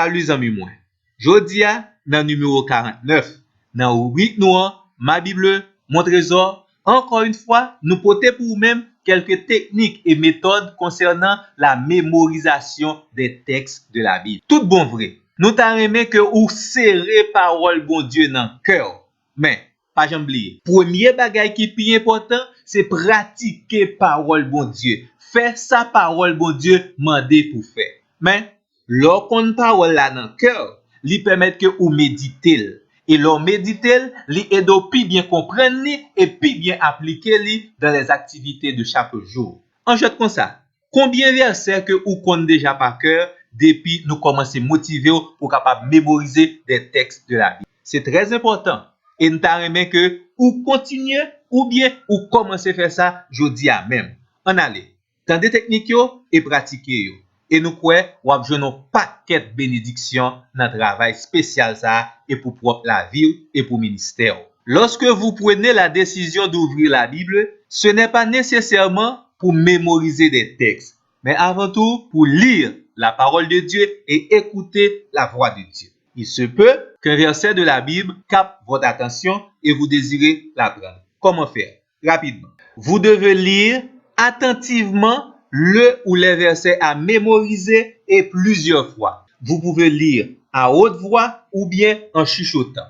Salut amis moi. Jodia dans numéro 49. Dans rubrique noire, ma Bible, mon trésor. Encore une fois, nous portons pour vous-même quelques techniques et méthodes concernant la mémorisation des textes de la Bible. Tout bon vrai. Nous t'en aimé que ou serrer parole bon Dieu dans le cœur. Mais, pas jamais oublier. Premier bagage qui est plus important, c'est pratiquer parole bon Dieu. Faire sa parole bon Dieu mandé pour faire. Mais, lorsqu'on parole là dans le cœur, lui permet que ou méditer. Et l'on méditer, lui aide plus bien comprendre et plus bien appliquer dans les activités de chaque jour. En jette comme ça, combien de versets que ou connaît déjà par cœur depuis nous commençons à motiver pour capable mémoriser des textes de la Bible. C'est très important. Et nous t'aimerais que ou continuer ou bien ou commencer à faire ça jeudi à même. On allez, dans des techniques et pratiquer yo. Et nous croyons ou avons un paquet de bénédictions dans le travail spécial ça et pour propre la vie et pour ministère. Lorsque vous prenez la décision d'ouvrir la Bible, ce n'est pas nécessairement pour mémoriser des textes, mais avant tout pour lire la parole de Dieu et écouter la voix de Dieu. Il se peut qu'un verset de la Bible capte votre attention et vous désirez l'apprendre. Comment faire? Rapidement. Vous devez lire attentivement le ou les versets à mémoriser et plusieurs fois. Vous pouvez lire à haute voix ou bien en chuchotant.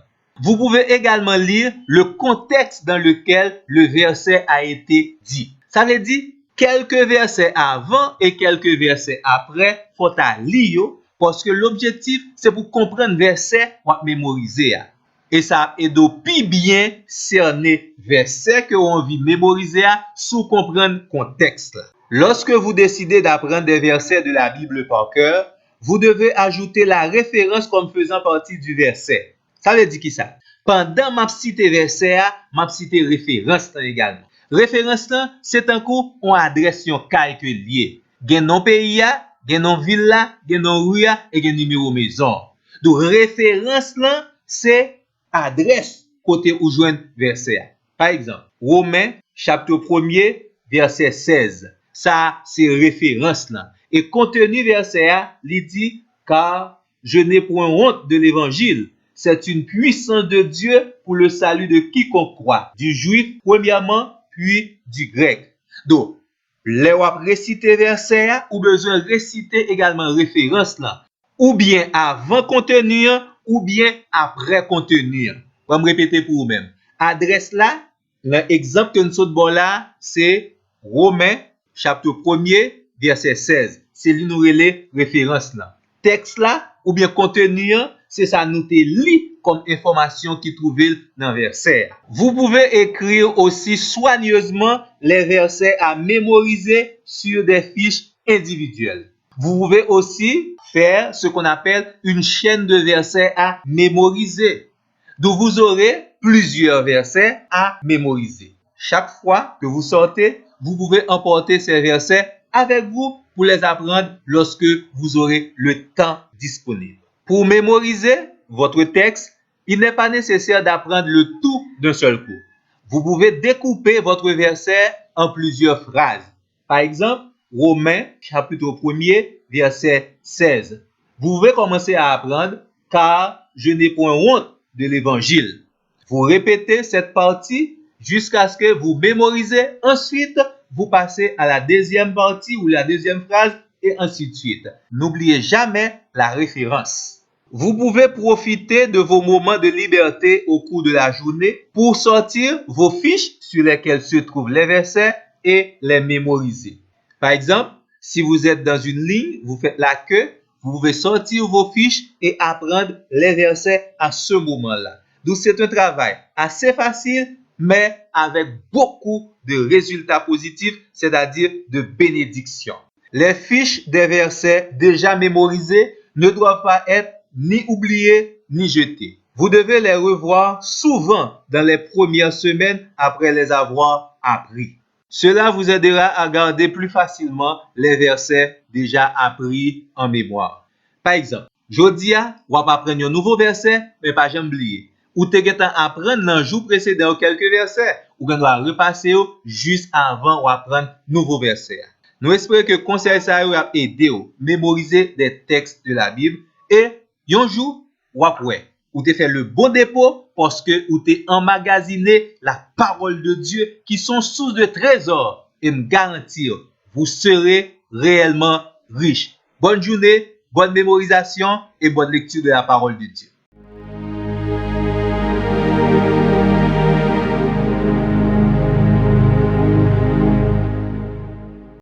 Vous pouvez également lire le contexte dans lequel le verset a été dit. Ça veut dire quelques versets avant et quelques versets après, faut à lire parce que l'objectif c'est pour comprendre verset ou mémoriser. Et ça aide plus bien cerner verset que on veut mémoriser sous comprendre contexte. Lorsque vous décidez d'apprendre des versets de la Bible par cœur, vous devez ajouter la référence comme faisant partie du verset. Ça veut dire qui ça? Pendant ma cité verset, m'a cité référence également. Référence là, c'est un coup on adresse yon kay que lié. Gen non pays gen non ville là, gen non rue et gen numéro maison. Donc référence là, c'est adresse côté où joindre verset. Par exemple, Romains chapitre 1er verset 16. Ça c'est référence là. Et contenu verset il dit car je n'ai point honte de l'évangile. C'est une puissance de Dieu pour le salut de quiconque croit, du juif premièrement, puis du grec. Donc, les wap réciter verset ou besoin réciter également référence là, ou bien avant contenir ou bien après contenir. On va me répéter pour vous-même. Adresse là, l'exemple que nous sommes bon là, c'est Romains chapitre 1er verset 16. C'est lui nous relais référence là. Texte là ou bien contenir, c'est ça nous te lit comme information qui trouvait dans le verset. Vous pouvez écrire aussi soigneusement les versets à mémoriser sur des fiches individuelles. Vous pouvez aussi faire ce qu'on appelle une chaîne de versets à mémoriser. Donc vous aurez plusieurs versets à mémoriser. Chaque fois que vous sortez, vous pouvez emporter ces versets avec vous pour les apprendre lorsque vous aurez le temps disponible. Pour mémoriser votre texte, il n'est pas nécessaire d'apprendre le tout d'un seul coup. Vous pouvez découper votre verset en plusieurs phrases. Par exemple, Romains chapitre 1er verset 16. Vous pouvez commencer à apprendre car je n'ai point honte de l'évangile. Vous répétez cette partie jusqu'à ce que vous mémorisez. Ensuite, vous passez à la deuxième partie ou la deuxième phrase et ainsi de suite. N'oubliez jamais la référence. Vous pouvez profiter de vos moments de liberté au cours de la journée pour sortir vos fiches sur lesquelles se trouvent les versets et les mémoriser. Par exemple, si vous êtes dans une ligne, vous faites la queue, vous pouvez sortir vos fiches et apprendre les versets à ce moment-là. Donc c'est un travail assez facile, mais avec beaucoup de résultats positifs, c'est-à-dire de bénédictions. Les fiches des versets déjà mémorisés ne doivent pas être ni oubliées ni jetées. Vous devez les revoir souvent dans les premières semaines après les avoir appris. Cela vous aidera à garder plus facilement les versets déjà appris en mémoire. Par exemple, jodia, ou apprendre un nouveau verset, mais pas jamais oublier. Ou te getan apprendre dans le jour précédent quelques versets, ou qu'on doit repasser juste avant ou apprendre nouveau verset. Nous espérons que conseil ça a aidé à mémoriser des textes de la Bible et Yon jour, ou te fait le bon dépôt parce que ou te emmagasiné la parole de Dieu qui sont source de trésors et me garantir, vous serez réellement riche. Bonne journée, bonne mémorisation et bonne lecture de la parole de Dieu.